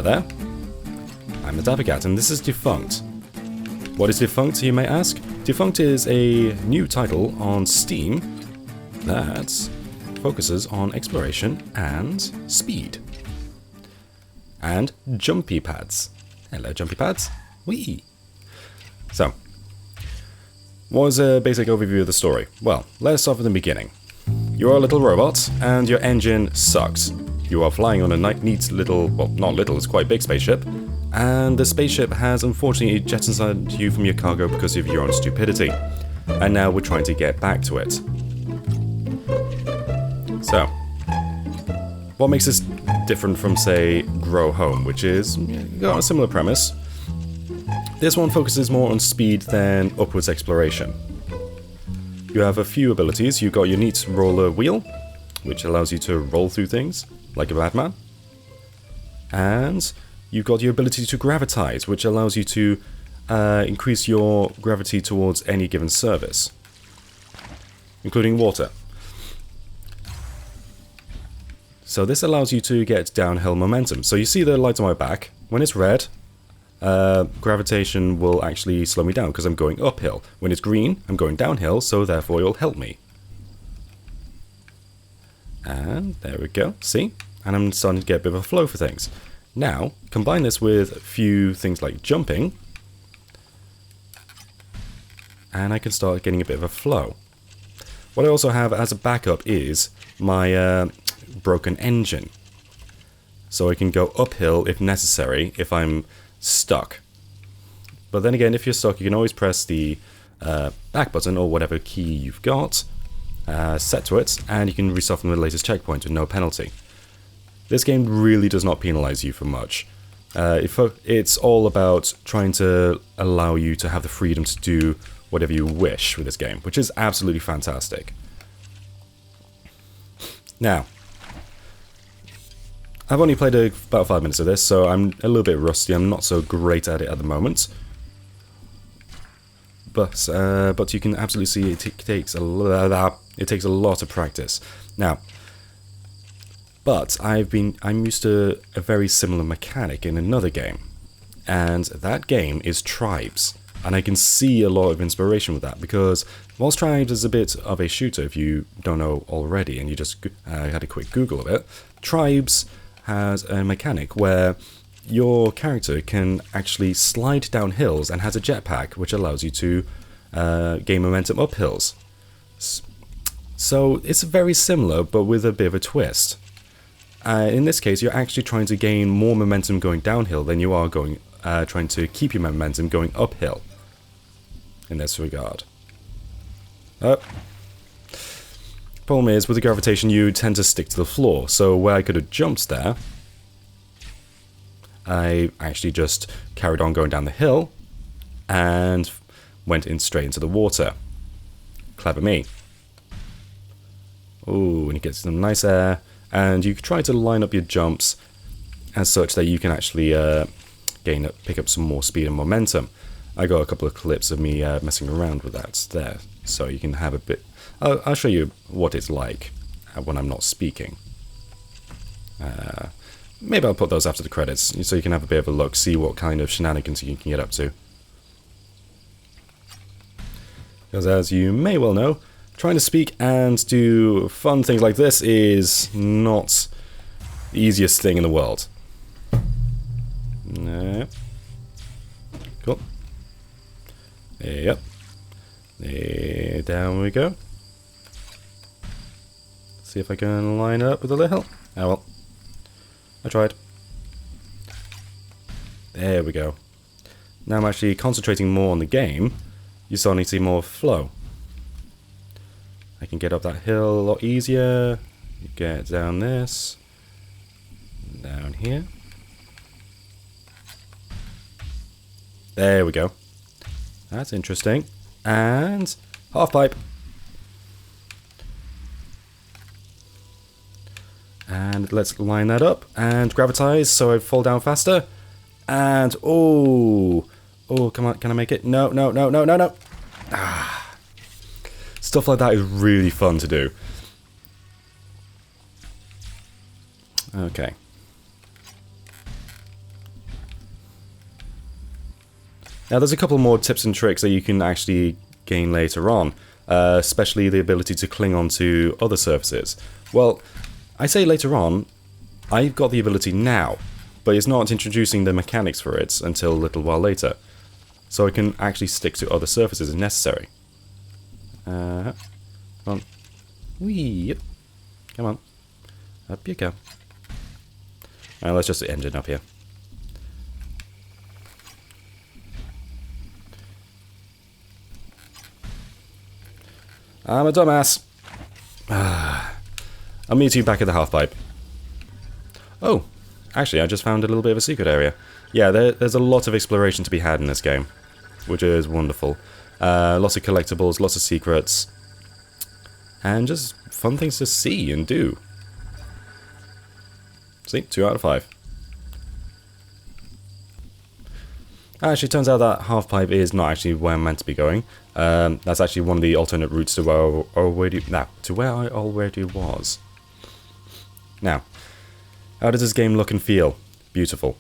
Hello there. I'm the DapperCat, and this is Defunct. What is Defunct, you may ask? Defunct is a new title on Steam that focuses on exploration and speed. And jumpy pads. Hello, jumpy pads. Whee! So, what was a basic overview of the story? Well, let's start from the beginning. You're a little robot, and your engine sucks. You are flying on a neat little, well, not little, it's quite a big spaceship, and the spaceship has unfortunately jettisoned you from your cargo because of your own stupidity. And now we're trying to get back to it. So, what makes this different from, say, Grow Home, which is got a similar premise? This one focuses more on speed than upwards exploration. You have a few abilities. You've got your neat roller wheel, which allows you to roll through things like a madman. And you've got your ability to gravitize, which allows you to increase your gravity towards any given surface, including water. So this allows you to get downhill momentum. So you see the light on my back. When it's red, gravitation will actually slow me down because I'm going uphill. When it's green, I'm going downhill, so therefore it'll help me. And there we go, see? And I'm starting to get a bit of a flow for things. Now, combine this with a few things like jumping, and I can start getting a bit of a flow. What I also have as a backup is my broken engine. So I can go uphill if necessary, if I'm stuck. But then again, if you're stuck, you can always press the back button or whatever key you've got, set to it, and you can restart from the latest checkpoint with no penalty. This game really does not penalize you for much. It's all about trying to allow you to have the freedom to do whatever you wish with this game, which is absolutely fantastic. Now, I've only played about 5 minutes of this, so I'm a little bit rusty. I'm not so great at it at the moment. But you can absolutely see it takes a lot of practice. Now, but I'm used to a very similar mechanic in another game, and that game is Tribes, and I can see a lot of inspiration with that because whilst Tribes is a bit of a shooter, if you don't know already, and you just had a quick Google of it, Tribes has a mechanic where your character can actually slide down hills and has a jetpack which allows you to gain momentum up hills. So it's very similar but with a bit of a twist. In this case, you're actually trying to gain more momentum going downhill than you are trying to keep your momentum going uphill in this regard. Problem is, with the gravitation, you tend to stick to the floor, so where I could have jumped there, I actually just carried on going down the hill and went straight into the water. Clever me. Ooh, and you get some nice air, and you try to line up your jumps as such that you can actually pick up some more speed and momentum. I got a couple of clips of me messing around with that there, so you can have a bit. I'll show you what it's like when I'm not speaking. Maybe I'll put those after the credits, so you can have a bit of a look, see what kind of shenanigans you can get up to. Because as you may well know, trying to speak and do fun things like this is not the easiest thing in the world. No. Cool. Yep. Down we go. See if I can line up with a little. Oh well. I tried. There we go. Now I'm actually concentrating more on the game. You're starting to see more flow. I can get up that hill a lot easier. You get down this. Down here. There we go. That's interesting. And half pipe. And let's line that up and gravitize so I fall down faster. And oh, come on, can I make it? No. Stuff like that is really fun to do. Okay. Now, there's a couple more tips and tricks that you can actually gain later on, especially the ability to cling onto other surfaces. Well, I say later on, I've got the ability now, but it's not introducing the mechanics for it until a little while later. So I can actually stick to other surfaces if necessary. Come on. Whee! Come on. Up you go. Alright, let's just end it up here. I'm a dumbass. I'll meet you back at the half-pipe. Oh, actually, I just found a little bit of a secret area. Yeah, there's a lot of exploration to be had in this game, which is wonderful. Lots of collectibles, lots of secrets, and just fun things to see and do. See, 2 out of 5. Actually, it turns out that half-pipe is not actually where I'm meant to be going. That's actually one of the alternate routes to where I already was. Now, how does this game look and feel? Beautiful.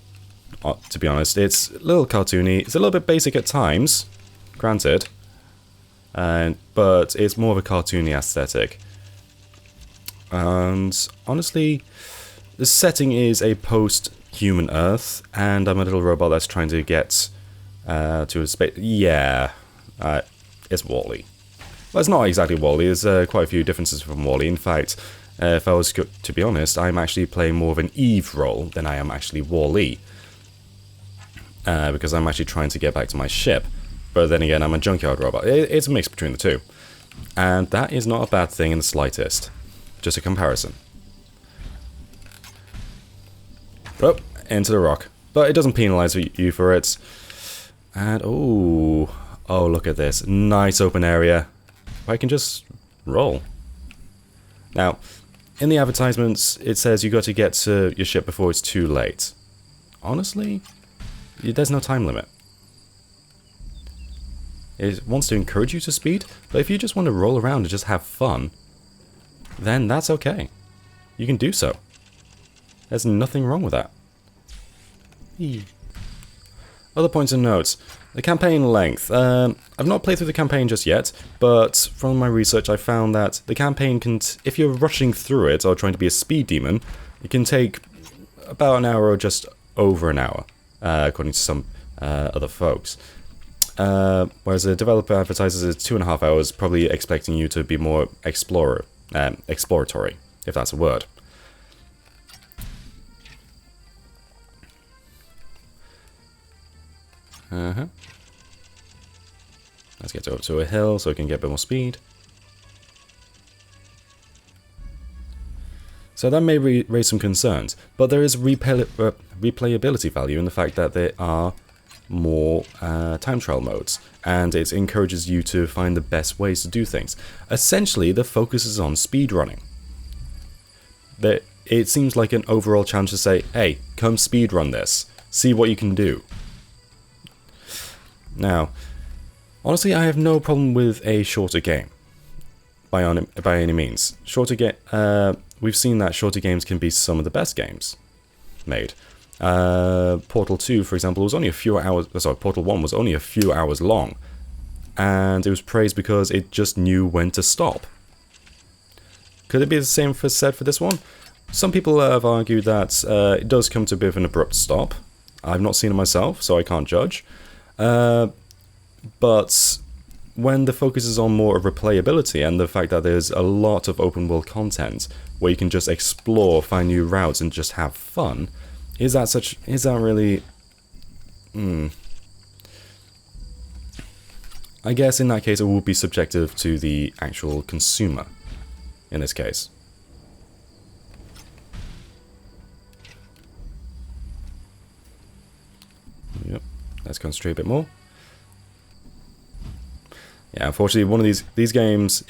To be honest, it's a little cartoony. It's a little bit basic at times, granted, but it's more of a cartoony aesthetic. And honestly, the setting is a post-human Earth, and I'm a little robot that's trying to get to a space. Yeah, it's Wall-E. Well, it's not exactly Wall-E. There's quite a few differences from Wall-E. In fact, if I was to be honest, I'm actually playing more of an Eve role than I am actually Wall-E. Because I'm actually trying to get back to my ship. But then again, I'm a junkyard robot. It's a mix between the two. And that is not a bad thing in the slightest. Just a comparison. Oh, into the rock. But it doesn't penalize you for it. And, oh, look at this. Nice open area. I can just roll. Now, in the advertisements, it says you got to get to your ship before it's too late. Honestly, there's no time limit. It wants to encourage you to speed, but if you just want to roll around and just have fun, then that's okay. You can do so. There's nothing wrong with that. Other points and notes. The campaign length. I've not played through the campaign just yet, but from my research I found that the campaign can, if you're rushing through it or trying to be a speed demon, it can take about an hour or just over an hour, according to some other folks. Whereas the developer advertises it's 2.5 hours, probably expecting you to be more exploratory, if that's a word. Let's get up to a hill so we can get a bit more speed. So that may raise some concerns, but there is replayability value in the fact that there are more time trial modes, and it encourages you to find the best ways to do things. Essentially, the focus is on speedrunning. It seems like an overall challenge to say, hey, come speedrun this, see what you can do. Now, honestly, I have no problem with a shorter game, by any means. We've seen that shorter games can be some of the best games made. Portal 2, for example, was only a few hours. Sorry, Portal 1 was only a few hours long, and it was praised because it just knew when to stop. Could it be the same said for this one? Some people have argued that it does come to a bit of an abrupt stop. I've not seen it myself, so I can't judge. But when the focus is on more of replayability and the fact that there's a lot of open world content where you can just explore, find new routes, and just have fun, is that really? I guess in that case it will be subjective to the actual consumer. In this case. Yep. Let's concentrate a bit more. Yeah, unfortunately, one of these games,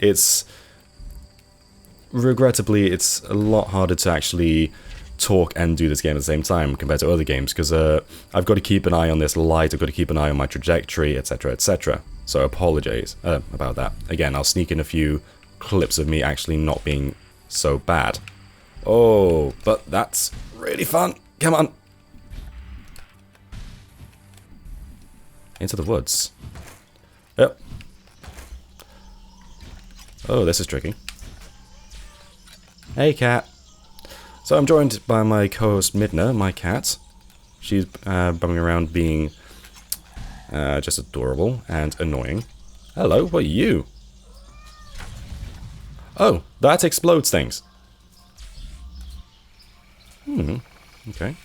regrettably, it's a lot harder to actually talk and do this game at the same time compared to other games, because I've got to keep an eye on this light, I've got to keep an eye on my trajectory, etc, etc. So I apologize about that. Again, I'll sneak in a few clips of me actually not being so bad. Oh, but that's really fun. Come on. into the woods. Yep. Oh, this is tricky. Hey, cat. So I'm joined by my co-host Midna, my cat. She's bumming around being just adorable and annoying. Hello, what are you? Oh, that explodes things. Okay.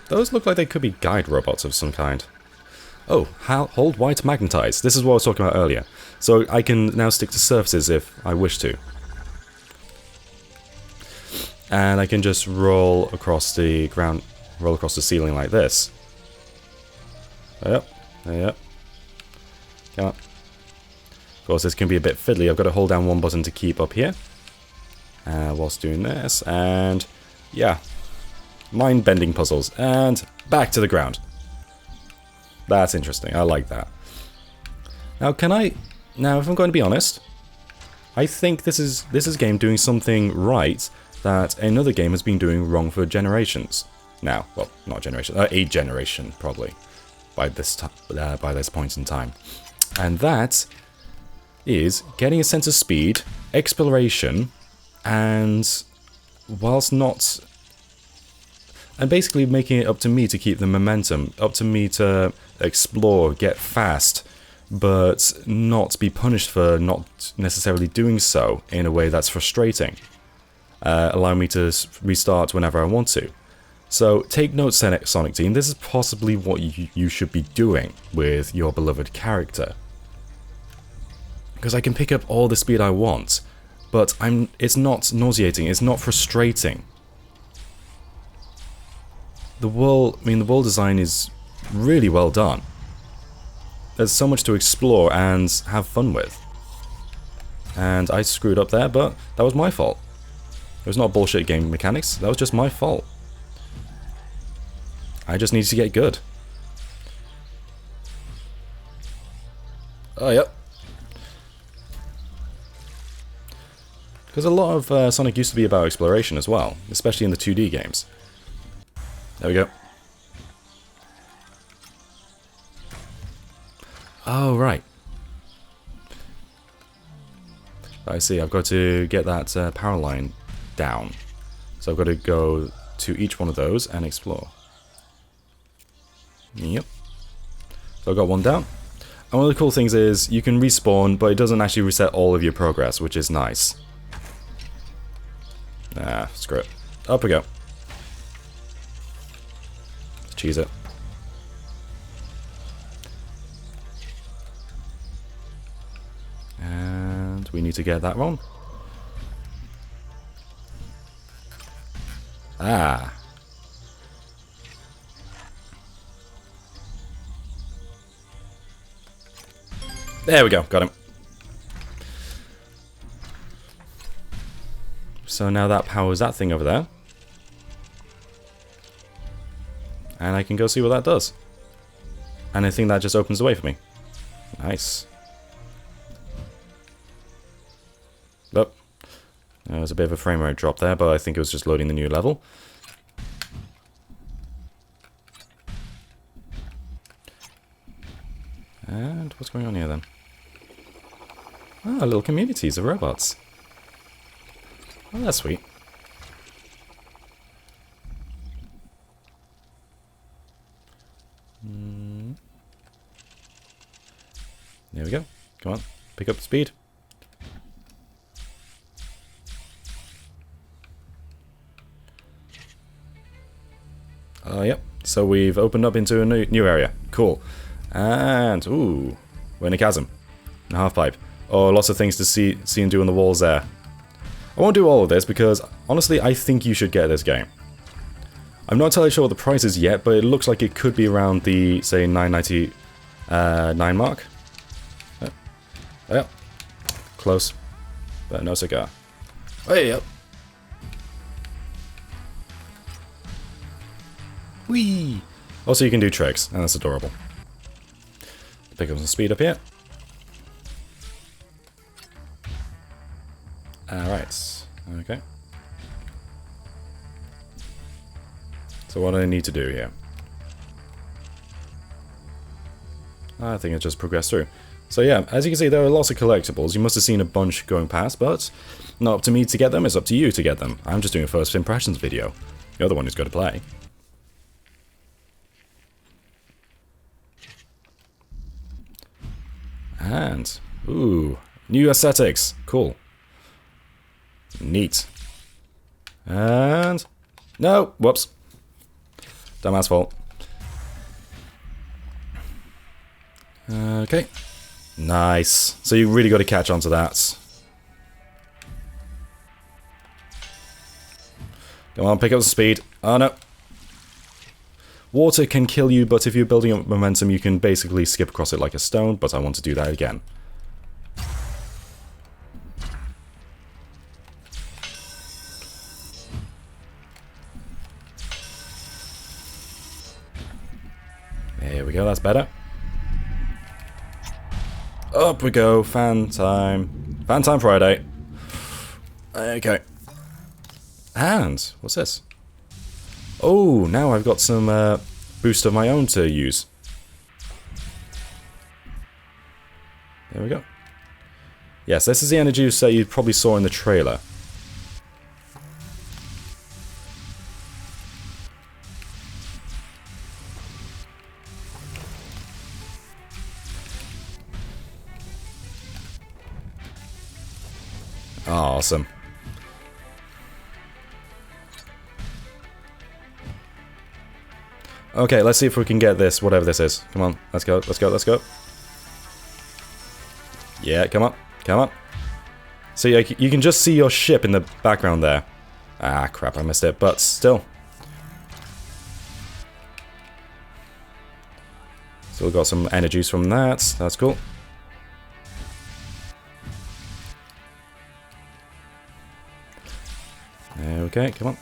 Those look like they could be guide robots of some kind. Oh, hold Y to magnetize. This is what I was talking about earlier. So I can now stick to surfaces if I wish to. And I can just roll across the ground, roll across the ceiling like this. Yep, yep. Come on. Of course, this can be a bit fiddly. I've got to hold down one button to keep up here. Whilst doing this, and yeah. Mind-bending puzzles, and back to the ground. That's interesting, I like that. Now, if I'm going to be honest, I think this is a game doing something right that another game has been doing wrong for generations. Now, well, not a generation, a generation, probably, by this point in time. And that is getting a sense of speed, exploration, and whilst not... And basically making it up to me to keep the momentum, up to me to explore, get fast, but not be punished for not necessarily doing so in a way that's frustrating. Allow me to restart whenever I want to. So take note, Sonic Team, this is possibly what you should be doing with your beloved character. Because I can pick up all the speed I want, but it's not nauseating, it's not frustrating. The world design is really well done. There's so much to explore and have fun with. And I screwed up there, but that was my fault. It was not bullshit game mechanics, that was just my fault. I just need to get good. Oh, yep. Because a lot of Sonic used to be about exploration as well, especially in the 2D games. There we go. Oh, right. I see, I've got to get that power line down. So I've got to go to each one of those and explore. Yep. So I've got one down. And one of the cool things is you can respawn, but it doesn't actually reset all of your progress, which is nice. Ah, screw it. Up we go. Cheese it. And we need to get that one. Ah. There we go, got him. So now that powers that thing over there. And I can go see what that does. And I think that just opens the way for me. Nice. Oh. There was a bit of a frame rate drop there, but I think it was just loading the new level. And what's going on here then? Ah, little communities of robots. Oh, that's sweet. There we go. Come on, pick up the speed. Yep. So we've opened up into a new area. Cool. And, ooh, we're in a chasm. A half pipe. Oh, lots of things to see and do on the walls there. I won't do all of this because, honestly, I think you should get this game. I'm not entirely sure what the price is yet, but it looks like it could be around the, say, $9.99 mark. Yep. Close. But no cigar. Hey, yep. Whee! Also, you can do tricks, and that's adorable. Pick up some speed up here. Alright. Okay. So what do I need to do here? I think I just progressed through. So yeah, as you can see, there are lots of collectibles. You must have seen a bunch going past, but not up to me to get them, it's up to you to get them. I'm just doing a first impressions video. You're the one who's got to play. And, ooh, new aesthetics. Cool. Neat. And, no, whoops. Dumbass fault. Okay. Nice. So you really got to catch on to that. Come on, pick up the speed. Oh no. Water can kill you, but if you're building up momentum, you can basically skip across it like a stone, but I want to do that again. There we go, that's better. Up we go, fan time. Fan time Friday. Okay. And, what's this? Oh, now I've got some boost of my own to use. There we go. Yes, this is the Enerjuice that you probably saw in the trailer. Awesome. Okay, let's see if we can get this, whatever this is. Come on, let's go, let's go, let's go. Yeah, come on, come on. See, you can just see your ship in the background there. Ah, crap, I missed it, but still. Still got some Enerjuice from that, that's cool. Okay, come on.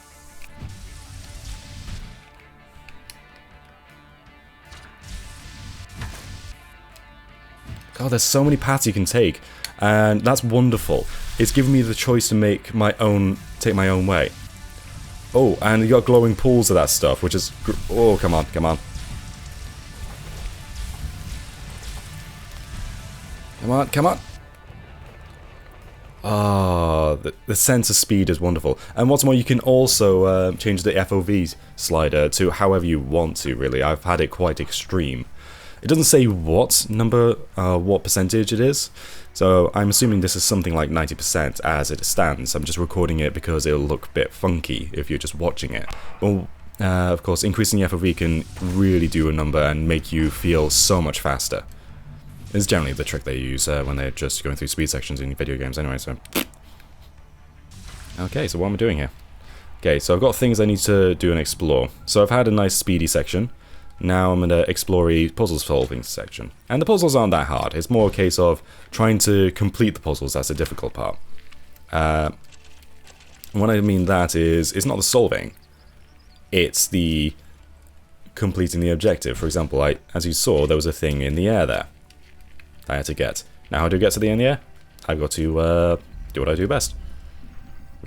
God, there's so many paths you can take, and that's wonderful. It's giving me the choice to take my own way. Oh, and you got glowing pools of that stuff, which is... Oh, come on, come on. Come on, come on. Ah, the sense of speed is wonderful. And what's more, you can also change the FOV slider to however you want to, really. I've had it quite extreme. It doesn't say what number, what percentage it is, so I'm assuming this is something like 90% as it stands. I'm just recording it because it'll look a bit funky if you're just watching it. Well, of course, increasing the FOV can really do a number and make you feel so much faster. It's generally the trick they use when they're just going through speed sections in video games anyway, so... Okay, so what am I doing here? Okay, so I've got things I need to do and explore. So I've had a nice speedy section. Now I'm going to explore a puzzle solving section. And the puzzles aren't that hard. It's more a case of trying to complete the puzzles. That's the difficult part. What I mean that is, it's not the solving. It's the completing the objective. For example, as you saw, there was a thing in the air there I had to get. Now how do I get to the end of the air? I've got to do what I do best.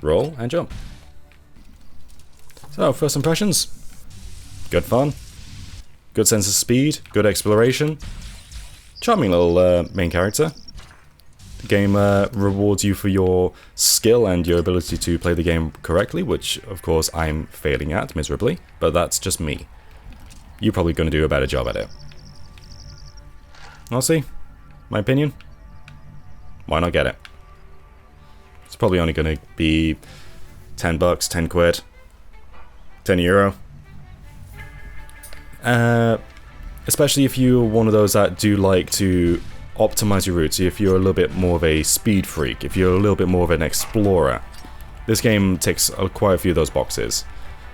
Roll and jump. So, first impressions. Good fun. Good sense of speed. Good exploration. Charming little main character. The game rewards you for your skill and your ability to play the game correctly, which, of course, I'm failing at miserably, but that's just me. You're probably going to do a better job at it. I'll see. My opinion? Why not get it? It's probably only going to be 10 bucks, 10 quid, 10 euro. Especially if you're one of those that do like to optimize your routes, if you're a little bit more of a speed freak, if you're a little bit more of an explorer. This game ticks quite a few of those boxes.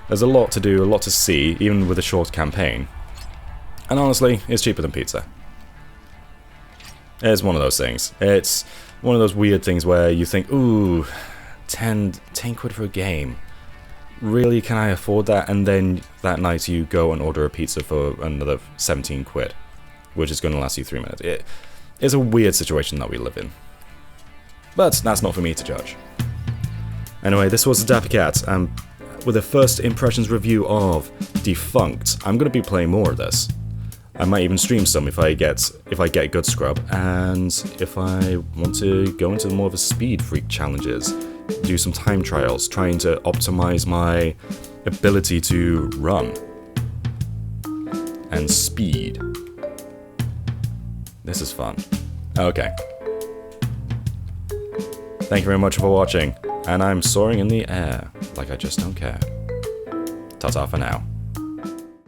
There's a lot to do, a lot to see, even with a short campaign. And honestly, it's cheaper than pizza. It's one of those things. It's one of those weird things where you think, ooh, 10 quid for a game. Really, can I afford that? And then that night you go and order a pizza for another 17 quid, which is going to last you 3 minutes. It's a weird situation that we live in. But that's not for me to judge. Anyway, this was the DapperCat, and with a first impressions review of Defunct. I'm going to be playing more of this. I might even stream some if I get good scrub, and if I want to go into more of a speed freak challenges, do some time trials, trying to optimize my ability to run and speed. This is fun. Okay. Thank you very much for watching, and I'm soaring in the air like I just don't care. Ta-ta for now.